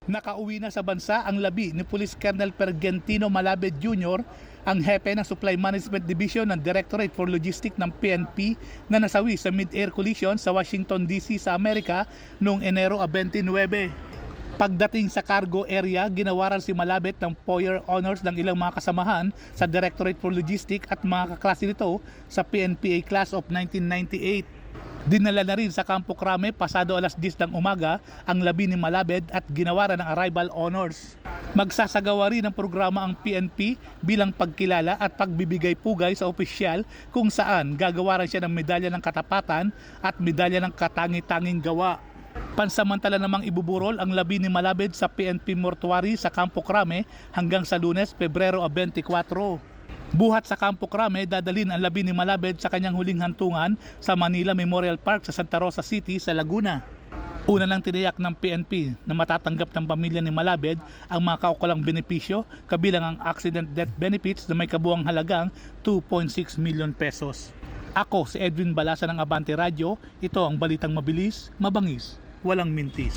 Nakauwi na sa bansa ang labi ni Police Colonel Pergentino Malabed Jr., ang hepe ng Supply Management Division ng Directorate for Logistics ng PNP na nasawi sa mid-air collision sa Washington DC sa Amerika noong Enero 29. Pagdating sa cargo area, ginawaran si Malabed ng Foyer Honors ng ilang mga kasamahan sa Directorate for Logistics at mga kaklase nito sa PNPA Class of 1998. Dinala na rin sa Campo Crame pasado alas 10 ng umaga ang labi ni Malabed at ginawaran ng Arrival Honors. Magsasagawa rin ng programa ang PNP bilang pagkilala at pagbibigay pugay sa opisyal kung saan gagawaran siya ng medalya ng katapatan at medalya ng katangi-tanging gawa. Pansamantala namang ibuburol ang labi ni Malabed sa PNP Mortuary sa Campo Crame hanggang sa Lunes, Pebrero 24. Buhat sa Campo Crame, dadalhin ang labi ni Malabed sa kanyang huling hantungan sa Manila Memorial Park sa Santa Rosa City sa Laguna. Una nang tiniyak ng PNP na matatanggap ng pamilya ni Malabed ang mga kaukulang benepisyo kabilang ang accident death benefits na may kabuang halagang 2.6 million pesos. Ako si Edwin Balasa ng Abante Radio. Ito ang balitang mabilis, mabangis, walang mintis.